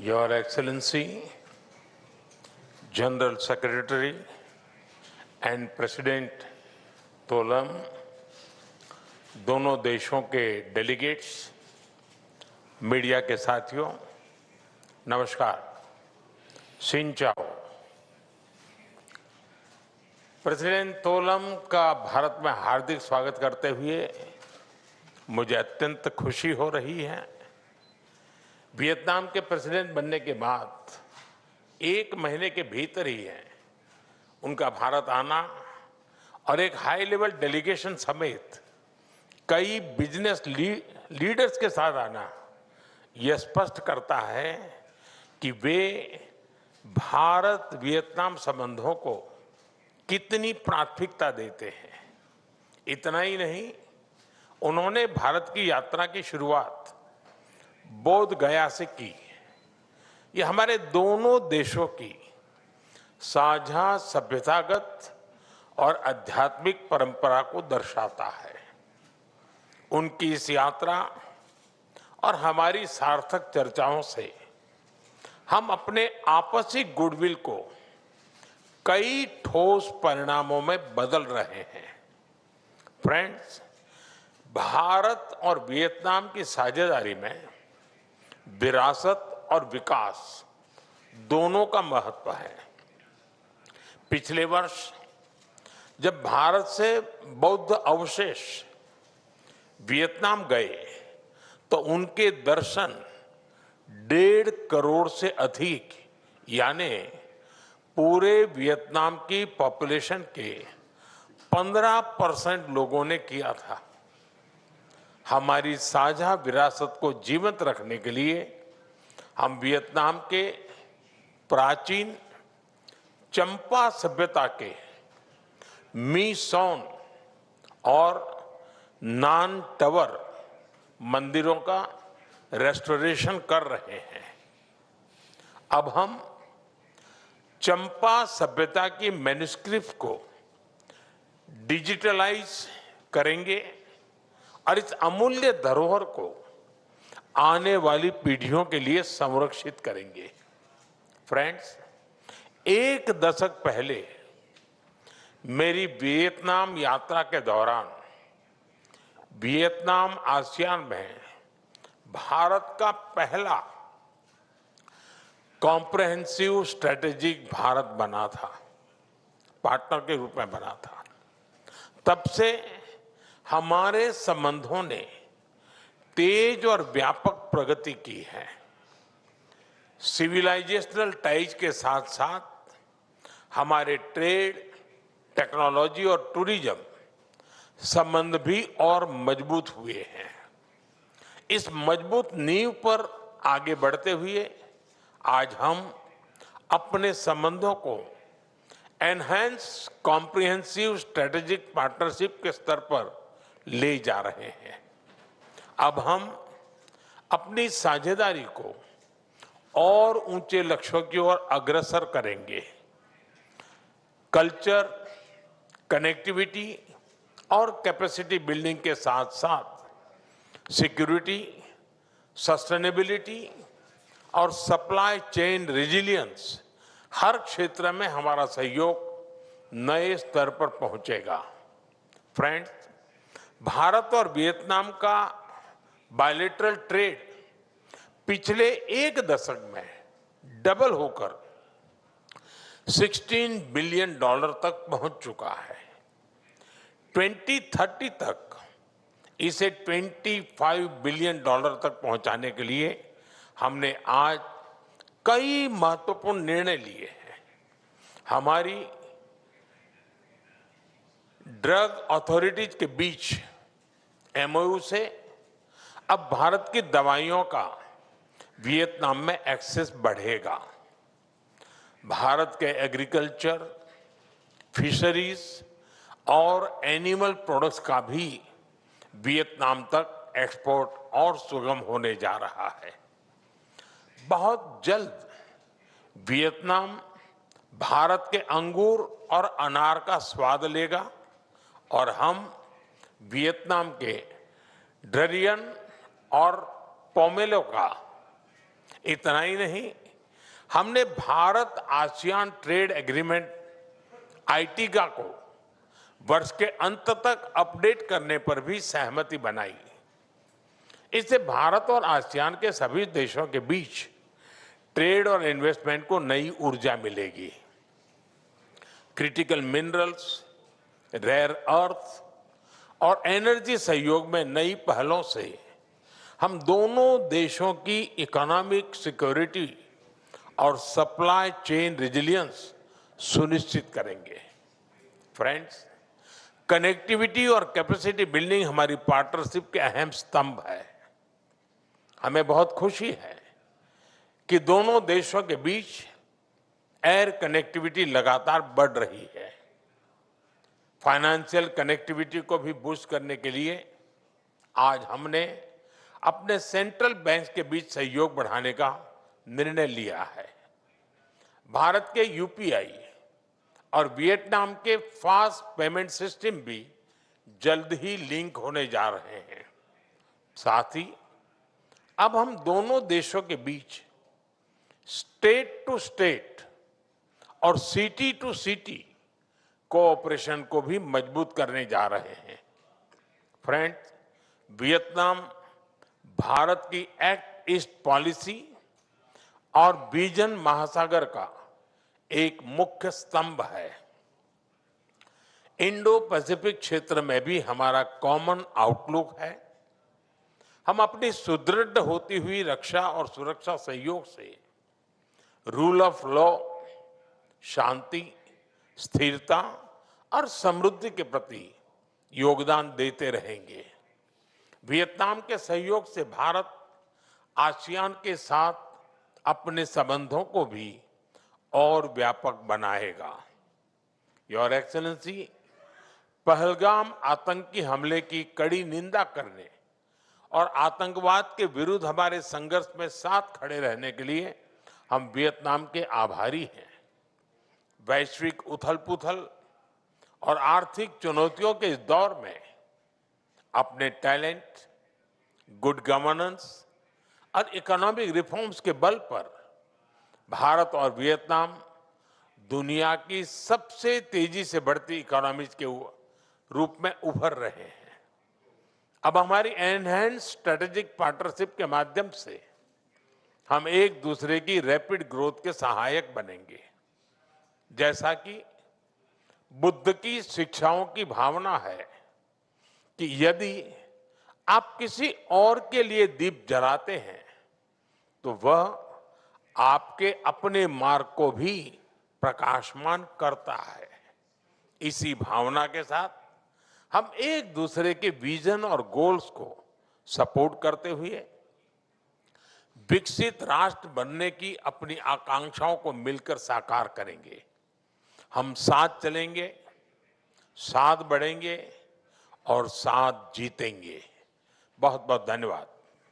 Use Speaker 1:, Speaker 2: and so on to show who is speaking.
Speaker 1: Your Excellency, General Secretary and President तोलम, दोनों देशों के डेलीगेट्स, मीडिया के साथियों, नमस्कार, सिन चाओ। प्रेसिडेंट तोलम का भारत में हार्दिक स्वागत करते हुए मुझे अत्यंत खुशी हो रही है। वियतनाम के प्रेसिडेंट बनने के बाद 1 महीने के भीतर ही है उनका भारत आना और एक हाई लेवल डेलीगेशन समेत कई बिजनेस लीडर्स के साथ आना यह स्पष्ट करता है कि वे भारत वियतनाम संबंधों को कितनी प्राथमिकता देते हैं। इतना ही नहीं, उन्होंने भारत की यात्रा की शुरुआत बोध गया से की। यह हमारे दोनों देशों की साझा सभ्यतागत और आध्यात्मिक परंपरा को दर्शाता है। उनकी इस यात्रा और हमारी सार्थक चर्चाओं से हम अपने आपसी गुडविल को कई ठोस परिणामों में बदल रहे हैं। फ्रेंड्स, भारत और वियतनाम की साझेदारी में विरासत और विकास दोनों का महत्व है। पिछले वर्ष जब भारत से बौद्ध अवशेष वियतनाम गए तो उनके दर्शन 1.5 करोड़ से अधिक यानी पूरे वियतनाम की पॉपुलेशन के 15% लोगों ने किया था। हमारी साझा विरासत को जीवंत रखने के लिए हम वियतनाम के प्राचीन चंपा सभ्यता के मी सॉन और नान टवर मंदिरों का रेस्टोरेशन कर रहे हैं। अब हम चंपा सभ्यता की मैन्युस्क्रिप्ट को डिजिटलाइज करेंगे और इस अमूल्य धरोहर को आने वाली पीढ़ियों के लिए संरक्षित करेंगे। फ्रेंड्स, 1 दशक पहले मेरी वियतनाम यात्रा के दौरान वियतनाम आसियान में भारत का पहला कॉम्प्रहेंसिव स्ट्रेटेजिक भारत बना था, पार्टनर के रूप में बना था। तब से हमारे संबंधों ने तेज और व्यापक प्रगति की है। सिविलाइजेशनल टाइज के साथ साथ हमारे ट्रेड, टेक्नोलॉजी और टूरिज्म संबंध भी और मजबूत हुए हैं। इस मजबूत नींव पर आगे बढ़ते हुए आज हम अपने संबंधों को एनहांस कॉम्प्रिहेंसिव स्ट्रेटेजिक पार्टनरशिप के स्तर पर ले जा रहे हैं। अब हम अपनी साझेदारी को और ऊंचे लक्ष्यों की ओर अग्रसर करेंगे। कल्चर, कनेक्टिविटी और कैपेसिटी बिल्डिंग के साथ साथ सिक्योरिटी, सस्टेनेबिलिटी और सप्लाई चेन रेजिलियंस हर क्षेत्र में हमारा सहयोग नए स्तर पर पहुंचेगा। फ्रेंड्स, भारत और वियतनाम का बायलैटरल ट्रेड पिछले 1 दशक में डबल होकर $16 बिलियन तक पहुंच चुका है। 2030 तक इसे $25 बिलियन तक पहुंचाने के लिए हमने आज कई महत्वपूर्ण निर्णय लिए हैं। हमारी ड्रग अथॉरिटीज के बीच एमओयू से अब भारत की दवाइयों का वियतनाम में एक्सेस बढ़ेगा। भारत के एग्रीकल्चर, फिशरीज और एनिमल प्रोडक्ट्स का भी वियतनाम तक एक्सपोर्ट और सुगम होने जा रहा है। बहुत जल्द वियतनाम भारत के अंगूर और अनार का स्वाद लेगा और हम वियतनाम के डरियन और पोमेलो का इतना ही नहीं, हमने भारत आसियान ट्रेड एग्रीमेंट आईटीगा को वर्ष के अंत तक अपडेट करने पर भी सहमति बनाई। इससे भारत और आसियान के सभी देशों के बीच ट्रेड और इन्वेस्टमेंट को नई ऊर्जा मिलेगी। क्रिटिकल मिनरल्स, रेयर अर्थ और एनर्जी सहयोग में नई पहलों से हम दोनों देशों की इकोनॉमिक सिक्योरिटी और सप्लाई चेन रेजिलियंस सुनिश्चित करेंगे। फ्रेंड्स, कनेक्टिविटी और कैपेसिटी बिल्डिंग हमारी पार्टनरशिप के अहम स्तंभ है। हमें बहुत खुशी है कि दोनों देशों के बीच एयर कनेक्टिविटी लगातार बढ़ रही है। फाइनेंशियल कनेक्टिविटी को भी बूस्ट करने के लिए आज हमने अपने सेंट्रल बैंक के बीच सहयोग बढ़ाने का निर्णय लिया है। भारत के यूपीआई और वियतनाम के फास्ट पेमेंट सिस्टम भी जल्द ही लिंक होने जा रहे हैं। साथ ही अब हम दोनों देशों के बीच स्टेट टू स्टेट और सिटी टू सिटी कोऑपरेशन को भी मजबूत करने जा रहे हैं। फ्रेंड्स, वियतनाम भारत की एक्ट ईस्ट पॉलिसी और विजन महासागर का एक मुख्य स्तंभ है। इंडो पैसिफिक क्षेत्र में भी हमारा कॉमन आउटलुक है। हम अपनी सुदृढ़ होती हुई रक्षा और सुरक्षा सहयोग से रूल ऑफ लॉ, शांति, स्थिरता और समृद्धि के प्रति योगदान देते रहेंगे। वियतनाम के सहयोग से भारत आसियान के साथ अपने संबंधों को भी और व्यापक बनाएगा। योर एक्सेलेंसी, पहलगाम आतंकी हमले की कड़ी निंदा करने और आतंकवाद के विरुद्ध हमारे संघर्ष में साथ खड़े रहने के लिए हम वियतनाम के आभारी हैं। वैश्विक उथल-पुथल और आर्थिक चुनौतियों के इस दौर में अपने टैलेंट, गुड गवर्नेंस और इकोनॉमिक रिफॉर्म्स के बल पर भारत और वियतनाम दुनिया की सबसे तेजी से बढ़ती इकोनॉमीज के रूप में उभर रहे हैं। अब हमारी एनहांस्ड स्ट्रेटेजिक पार्टनरशिप के माध्यम से हम एक दूसरे की रैपिड ग्रोथ के सहायक बनेंगे। जैसा कि बुद्ध की शिक्षाओं की भावना है कि यदि आप किसी और के लिए दीप जलाते हैं तो वह आपके अपने मार्ग को भी प्रकाशमान करता है। इसी भावना के साथ हम एक दूसरे के विजन और गोल्स को सपोर्ट करते हुए विकसित राष्ट्र बनने की अपनी आकांक्षाओं को मिलकर साकार करेंगे। हम साथ चलेंगे, साथ बढ़ेंगे और साथ जीतेंगे। बहुत बहुत धन्यवाद।